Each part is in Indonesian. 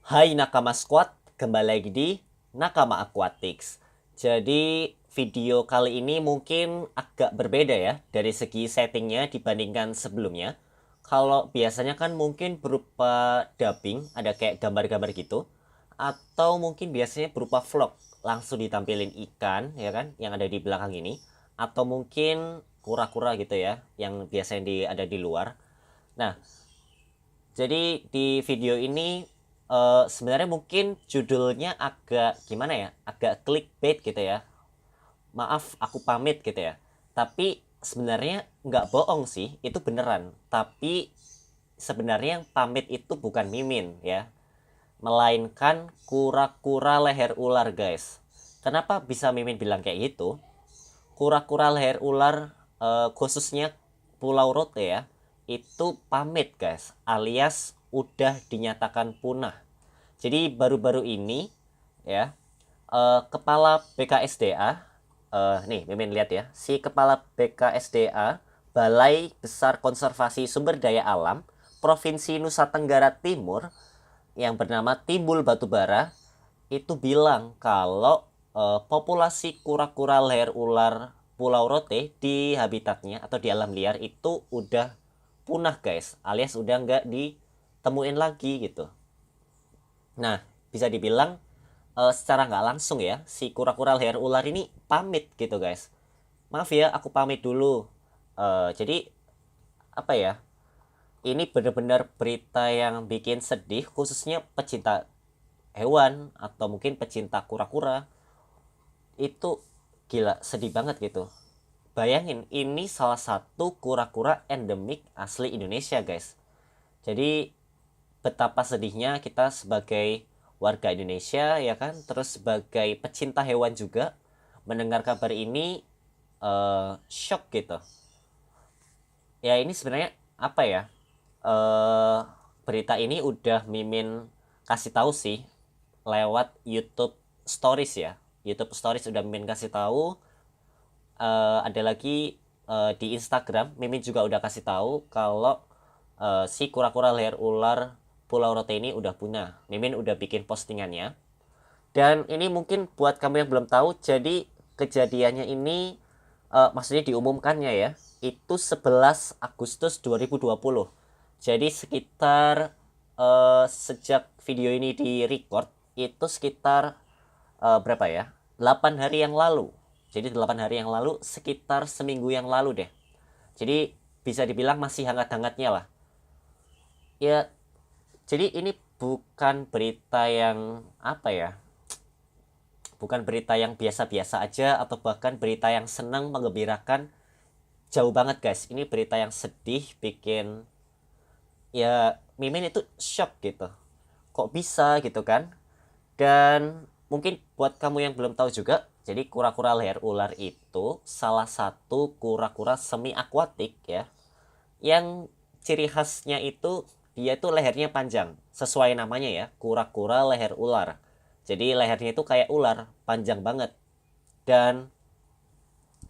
Hai Nakama Squad, kembali lagi di Nakama Aquatics. Jadi video kali ini mungkin agak berbeda ya dari segi settingnya dibandingkan sebelumnya. Kalau biasanya kan mungkin berupa dubbing, ada kayak gambar-gambar gitu. Atau mungkin biasanya berupa vlog, langsung ditampilin ikan ya kan, yang ada di belakang ini. Atau mungkin kura-kura gitu ya, yang biasanya ada di luar. Nah, jadi di video ini sebenarnya mungkin judulnya agak gimana ya, agak clickbait gitu ya. Maaf, aku pamit gitu ya. Tapi sebenarnya nggak bohong sih, itu beneran. Tapi sebenarnya yang pamit itu bukan Mimin ya, melainkan kura-kura leher ular guys. Kenapa bisa Mimin bilang kayak gitu? Kura-kura leher ular khususnya Pulau Rote ya, itu pamit guys, alias udah dinyatakan punah. Jadi baru-baru ini ya, kepala BKSDA, nih Mimin lihat ya, si kepala BKSDA Balai Besar Konservasi Sumber Daya Alam Provinsi Nusa Tenggara Timur yang bernama Timbul Batubara itu bilang kalau populasi kura-kura leher ular Pulau Rote di habitatnya atau di alam liar itu udah punah guys, alias udah nggak ditemuin lagi gitu. Nah, bisa dibilang secara nggak langsung ya, si kura-kura leher ular ini pamit gitu guys. Maaf ya, aku pamit dulu. Jadi apa ya? Ini benar-benar berita yang bikin sedih, khususnya pecinta hewan atau mungkin pecinta kura-kura. Itu gila, sedih banget gitu. Bayangin, ini salah satu kura-kura endemik asli Indonesia guys. Jadi betapa sedihnya kita sebagai warga Indonesia ya kan, terus sebagai pecinta hewan juga mendengar kabar ini, shock gitu. Ya ini sebenarnya apa ya, eh berita ini udah Mimin kasih tahu sih lewat YouTube Stories ya. YouTube Stories udah Mimin kasih tahu. Ada lagi di Instagram Mimin juga udah kasih tahu kalau si kura-kura leher ular Pulau Rote ini udah punah. Mimin udah bikin postingannya. Dan ini mungkin buat kamu yang belum tahu, jadi kejadiannya ini maksudnya diumumkannya ya, itu 11 Agustus 2020. Jadi sekitar sejak video ini di record itu sekitar berapa ya? 8 hari yang lalu. Jadi 8 hari yang lalu, sekitar seminggu yang lalu deh. Jadi bisa dibilang masih hangat-hangatnya lah. Ya, jadi ini bukan berita yang apa ya? Bukan berita yang biasa-biasa aja atau bahkan berita yang senang menggembirakan. Jauh banget guys. Ini berita yang sedih, bikin ya Mimin itu shock gitu. Kok bisa gitu kan? Dan mungkin buat kamu yang belum tahu juga, jadi kura-kura leher ular itu salah satu kura-kura semi akuatik ya, yang ciri khasnya itu dia tuh lehernya panjang, sesuai namanya ya, kura-kura leher ular. Jadi lehernya itu kayak ular, panjang banget. Dan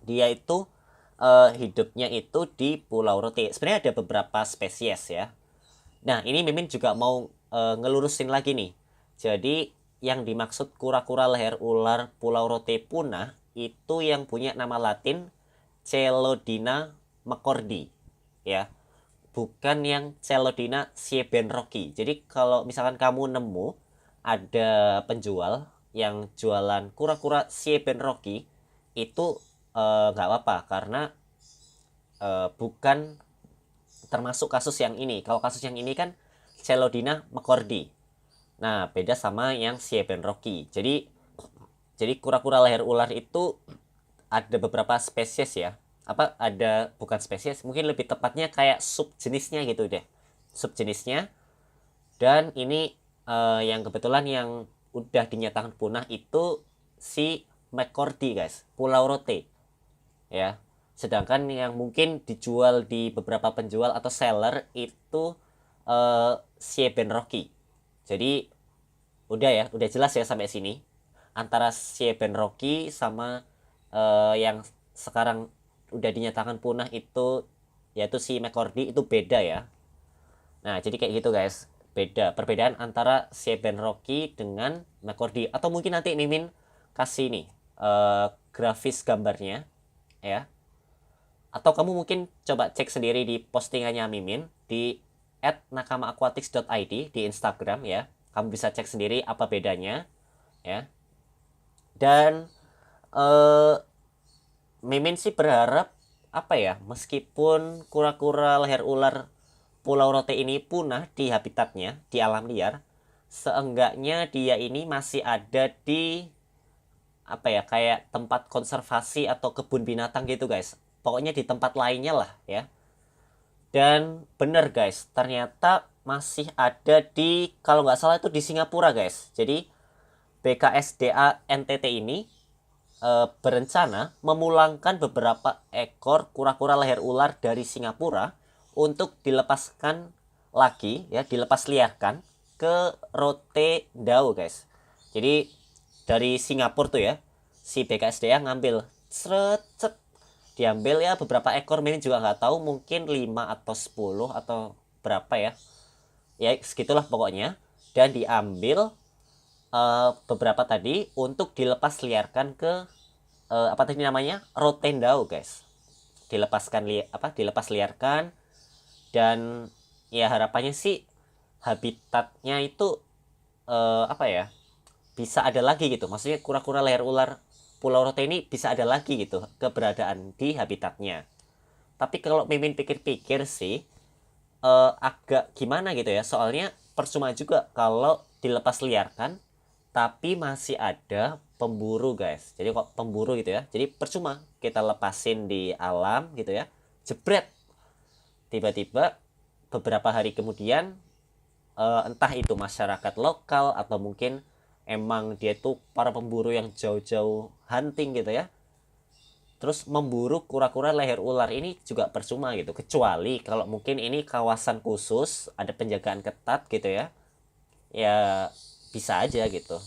dia itu hidupnya itu di Pulau Rote. Sebenarnya ada beberapa spesies ya. Nah, ini Mimin juga mau ngelurusin lagi nih. Jadi, yang dimaksud kura-kura leher ular Pulau Rote punah itu yang punya nama Latin Celodina mccordy ya. Bukan yang Celodina siebenrocki. Jadi, kalau misalkan kamu nemu ada penjual yang jualan kura-kura siebenrocki itu nggak apa-apa karena bukan termasuk kasus yang ini. Kalau kasus yang ini kan Celodina mccordy. Nah, beda sama yang Siebenrocki. Jadi kura-kura leher ular itu ada beberapa spesies ya. Apa ada bukan spesies, mungkin lebih tepatnya kayak subjenisnya gitu deh. Subjenisnya. Dan ini yang kebetulan yang udah dinyatakan punah itu si McCordy guys, Pulau Rote ya. Sedangkan yang mungkin dijual di beberapa penjual atau seller itu Sieben Rocky. Jadi udah ya, udah jelas ya sampai sini. Antara Sieben Rocky sama yang sekarang udah dinyatakan punah itu yaitu si McCordy itu beda ya. Nah, jadi kayak gitu guys. perbedaan antara Seven Rocky dengan McCordy, atau mungkin nanti Mimin kasih nih grafis gambarnya ya, atau kamu mungkin coba cek sendiri di postingannya Mimin di @nakamaaquatics.id di Instagram ya. Kamu bisa cek sendiri apa bedanya ya. Dan Mimin sih berharap apa ya, meskipun kura-kura leher ular Pulau Rote ini punah di habitatnya di alam liar, seenggaknya dia ini masih ada di apa ya, kayak tempat konservasi atau kebun binatang gitu guys. Pokoknya di tempat lainnya lah ya. Dan bener guys, ternyata masih ada di, kalau nggak salah itu di Singapura guys. Jadi BKSDA NTT ini berencana memulangkan beberapa ekor kura-kura leher ular dari Singapura untuk dilepaskan lagi ya, dilepas liarkan ke Rote Ndau guys. Jadi dari Singapura tuh ya, si BKSDA ngambil seret, diambil ya beberapa ekor, Mimin juga nggak tahu, mungkin 5 atau 10 atau berapa ya, ya segitulah pokoknya. Dan diambil beberapa tadi untuk dilepas liarkan ke apa tadi namanya, Rotendao guys. Dilepas liarkan. Dan ya harapannya sih habitatnya itu apa ya, bisa ada lagi gitu. Maksudnya kura-kura leher ular Pulau Rote ini bisa ada lagi gitu keberadaan di habitatnya. Tapi kalau Mimin pikir-pikir sih agak gimana gitu ya. Soalnya percuma juga kalau dilepas liarkan tapi masih ada pemburu guys. Jadi kok pemburu gitu ya. Jadi percuma kita lepasin di alam gitu ya. Jebret. Tiba-tiba beberapa hari kemudian entah itu masyarakat lokal atau mungkin emang dia tuh para pemburu yang jauh-jauh hunting gitu ya, terus memburu kura-kura leher ular ini juga percuma gitu. Kecuali kalau mungkin ini kawasan khusus, ada penjagaan ketat gitu ya, ya bisa aja gitu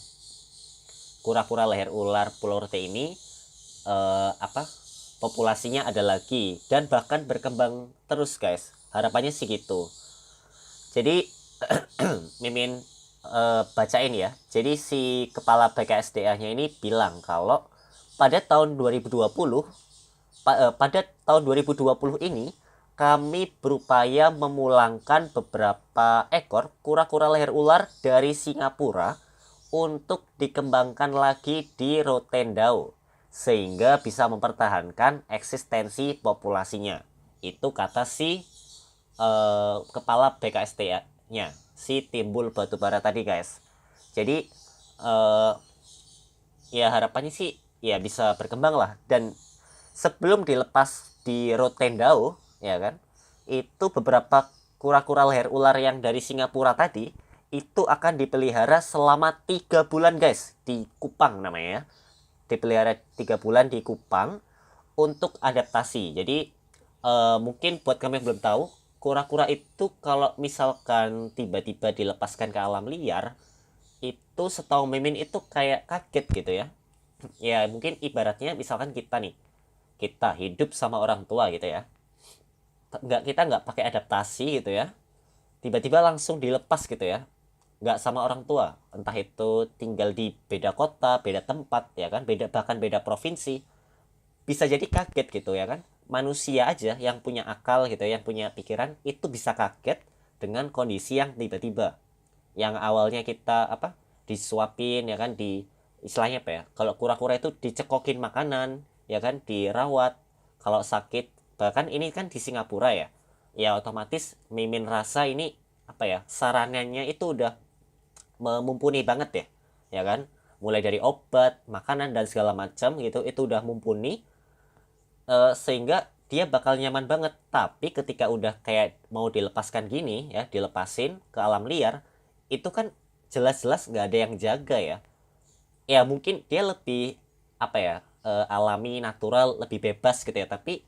kura-kura leher ular Pulau Rote ini populasinya ada lagi dan bahkan berkembang terus guys. Harapannya sih gitu. Jadi Mimin bacain ya. Jadi si kepala BKSDA-nya ini bilang kalau pada tahun 2020 pada tahun 2020 ini kami berupaya memulangkan beberapa ekor kura-kura leher ular dari Singapura untuk dikembangkan lagi di Rotendao sehingga bisa mempertahankan eksistensi populasinya. Itu kata si kepala BKSDA-nya, si Timbul Batubara tadi guys. Jadi ya harapannya sih ya bisa berkembang lah. Dan sebelum dilepas di Rotendao ya kan, itu beberapa kura-kura leher ular yang dari Singapura tadi itu akan dipelihara selama 3 bulan guys di Kupang namanya ya. Dipelihara 3 bulan di Kupang untuk adaptasi. Jadi mungkin buat kami yang belum tahu, kura-kura itu kalau misalkan tiba-tiba dilepaskan ke alam liar, itu setahu Mimin itu kayak kaget gitu ya. Ya mungkin ibaratnya misalkan kita nih, kita hidup sama orang tua gitu ya, kita nggak pakai adaptasi gitu ya, tiba-tiba langsung dilepas gitu ya, nggak sama orang tua, entah itu tinggal di beda kota, beda tempat ya kan, bahkan beda provinsi, bisa jadi kaget gitu ya kan. Manusia aja yang punya akal gitu, yang punya pikiran itu bisa kaget dengan kondisi yang tiba-tiba, yang awalnya kita disuapin ya kan, di istilahnya apa ya, kalau kura-kura itu dicekokin makanan ya kan, dirawat kalau sakit. Bahkan ini kan di Singapura ya, ya otomatis Mimin rasa ini sarannya itu udah mumpuni banget ya kan, mulai dari obat, makanan dan segala macam gitu, itu udah mumpuni, sehingga dia bakal nyaman banget. Tapi ketika udah kayak mau dilepaskan gini ya, dilepasin ke alam liar, itu kan jelas-jelas nggak ada yang jaga ya. Ya mungkin dia lebih alami, natural, lebih bebas gitu ya. Tapi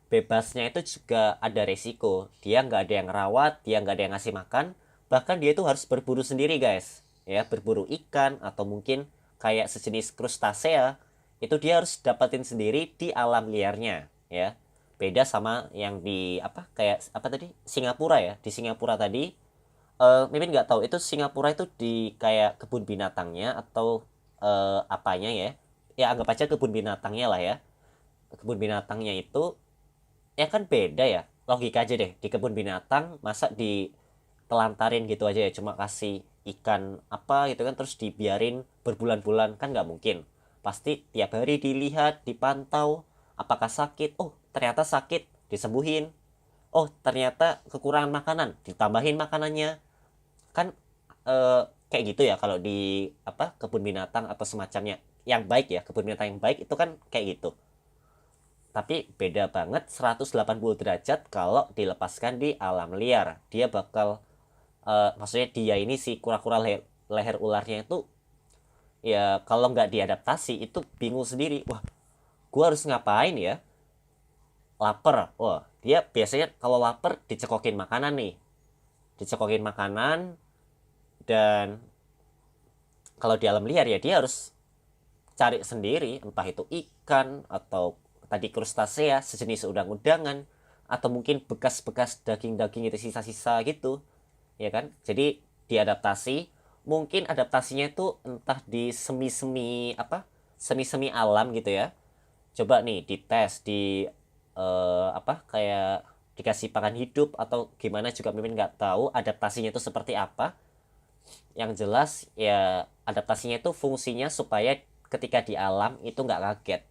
bebasnya itu juga ada resiko. Dia nggak ada yang rawat, dia nggak ada yang ngasih makan. Bahkan dia itu harus berburu sendiri guys. Ya, berburu ikan atau mungkin kayak sejenis krustasea. Itu dia harus dapatin sendiri di alam liarnya ya. Beda sama yang di Singapura ya. Di Singapura tadi Mimin nggak tahu itu Singapura itu di kayak kebun binatangnya atau apanya ya. Ya anggap aja kebun binatangnya lah ya. Kebun binatangnya itu ya kan beda ya. Logika aja deh, di kebun binatang masa ditelantarin gitu aja ya, cuma kasih ikan apa gitu kan terus dibiarin berbulan-bulan, kan nggak mungkin. Pasti tiap hari dilihat, dipantau, apakah sakit, oh ternyata sakit, disembuhin, oh ternyata kekurangan makanan, ditambahin makanannya. Kan kayak gitu ya kalau di apa kebun binatang atau semacamnya yang baik ya, kebun binatang yang baik itu kan kayak gitu. Tapi beda banget 180 derajat kalau dilepaskan di alam liar. Dia bakal maksudnya dia ini si kura-kura leher ularnya itu ya kalau nggak diadaptasi itu bingung sendiri. Wah, gua harus ngapain ya? Lapar. Wah, dia biasanya kalau lapar dicekokin makanan nih. Dicekokin makanan, dan kalau di alam liar ya dia harus cari sendiri, entah itu ikan atau tadi krustasea sejenis udang-udangan atau mungkin bekas-bekas daging-daging itu sisa-sisa gitu, ya kan? Jadi diadaptasi, mungkin adaptasinya itu entah di semi-semi apa, semi-semi alam gitu ya. Coba nih dites di apa kayak dikasih pakan hidup atau gimana juga mimin nggak tahu adaptasinya itu seperti apa. Yang jelas ya adaptasinya itu fungsinya supaya ketika di alam itu nggak kaget.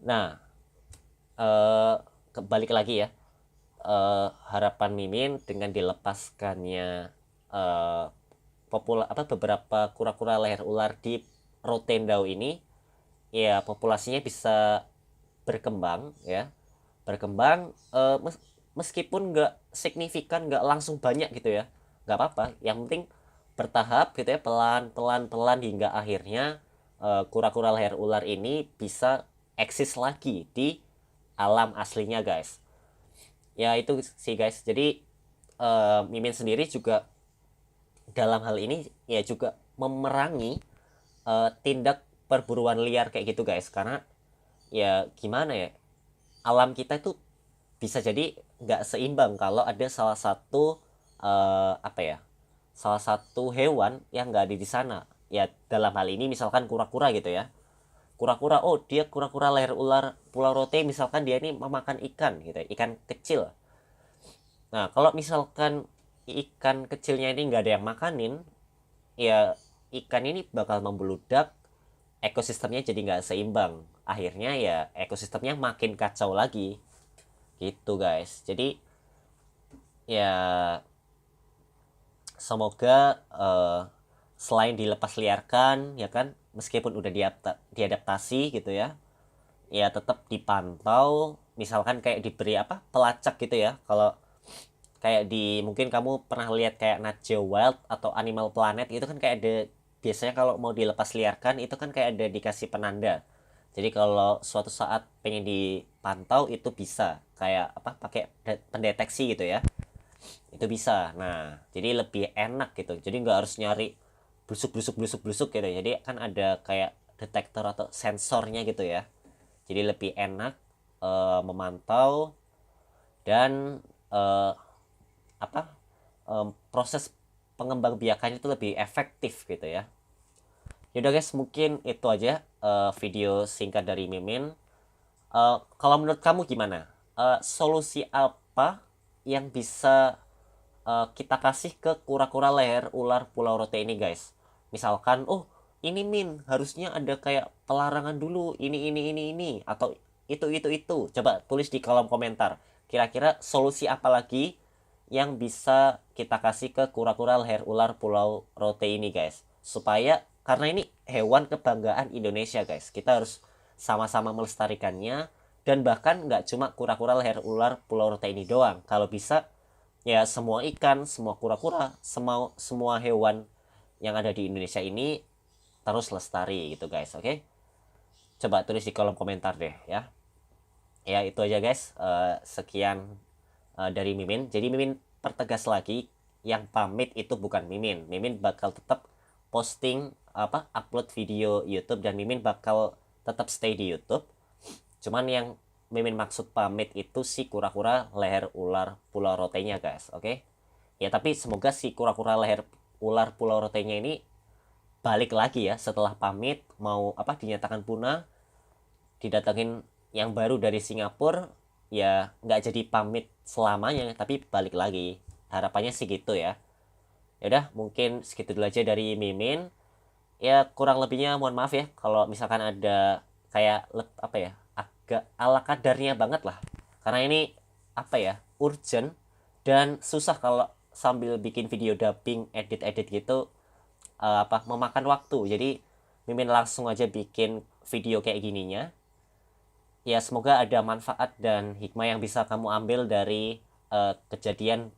Nah, balik lagi ya, harapan mimin dengan dilepaskannya beberapa kura-kura leher ular di Rotendao ini, ya populasinya bisa berkembang ya, berkembang meskipun nggak signifikan, nggak langsung banyak gitu ya, nggak apa-apa, yang penting bertahap gitu ya, pelan pelan pelan hingga akhirnya kura-kura leher ular ini bisa eksis lagi di alam aslinya guys. Ya itu sih guys, jadi Mimin sendiri juga dalam hal ini ya juga memerangi tindak perburuan liar kayak gitu guys, karena ya gimana ya, alam kita itu bisa jadi nggak seimbang kalau ada salah satu apa ya, salah satu hewan yang nggak ada di sana. Ya dalam hal ini misalkan kura-kura gitu ya, kura-kura, oh dia kura-kura leher ular Pulau Rote misalkan dia ini memakan ikan gitu ya, ikan kecil. Nah kalau misalkan ikan kecilnya ini nggak ada yang makanin, ya ikan ini bakal membeludak, ekosistemnya jadi nggak seimbang, akhirnya ya ekosistemnya makin kacau lagi gitu guys. Jadi ya semoga selain dilepas liarkan ya kan, meskipun udah diadaptasi gitu ya, ya tetap dipantau, misalkan kayak diberi apa pelacak gitu ya. Kalau kayak di mungkin kamu pernah lihat kayak Nat Geo Wild atau Animal Planet itu kan kayak ada, biasanya kalau mau dilepas liarkan itu kan kayak ada dikasih penanda. Jadi kalau suatu saat pengen dipantau itu bisa kayak apa pakai pendeteksi gitu ya, itu bisa. Nah jadi lebih enak gitu, jadi nggak harus nyari blusuk blusuk blusuk blusuk gitu, jadi kan ada kayak detektor atau sensornya gitu ya, jadi lebih enak memantau dan eh, apa proses pengembangbiakannya itu lebih efektif gitu ya. Yaudah guys, mungkin itu aja video singkat dari Mimin. Kalau menurut kamu gimana, solusi apa yang bisa kita kasih ke kura-kura leher ular Pulau Rote ini guys? Misalkan, oh ini Min harusnya ada kayak pelarangan dulu ini atau itu. Coba tulis di kolom komentar. Kira-kira solusi apa lagi yang bisa kita kasih ke kura-kura leher ular Pulau Rote ini guys? Supaya karena ini hewan kebanggaan Indonesia guys, kita harus sama-sama melestarikannya. Dan bahkan nggak cuma kura-kura leher ular Pulau Rote ini doang, kalau bisa ya semua ikan, semua kura-kura, semua hewan yang ada di Indonesia ini terus lestari gitu guys. Oke, coba tulis di kolom komentar deh ya. Ya itu aja guys. Sekian dari Mimin. Jadi Mimin pertegas lagi, yang pamit itu bukan Mimin. Mimin bakal tetap posting apa upload video YouTube, dan Mimin bakal tetap stay di YouTube. Cuman yang Mimin maksud pamit itu si kura-kura leher ular Pulau Rotenya guys. Oke. Ya tapi semoga si kura-kura leher ular Pulau Rotenya ini balik lagi ya setelah pamit mau dinyatakan punah, didatengin yang baru dari Singapura, ya nggak jadi pamit selamanya tapi balik lagi. Harapannya sih gitu ya. Ya udah, mungkin segitu dulu aja dari Mimin. Ya kurang lebihnya mohon maaf ya kalau misalkan ada kayak agak ala kadarnya banget lah, karena ini urgent dan susah kalau sambil bikin video dubbing edit gitu, memakan waktu. Jadi Mimin langsung aja bikin video kayak gininya. Ya semoga ada manfaat dan hikmah yang bisa kamu ambil dari kejadian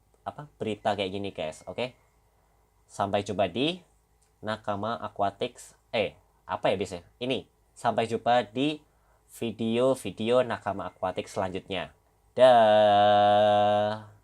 berita kayak gini guys. Oke, sampai jumpa di Nakama Aquatics. Biasanya ini, sampai jumpa di video-video Nakama Aquatics selanjutnya. Dah.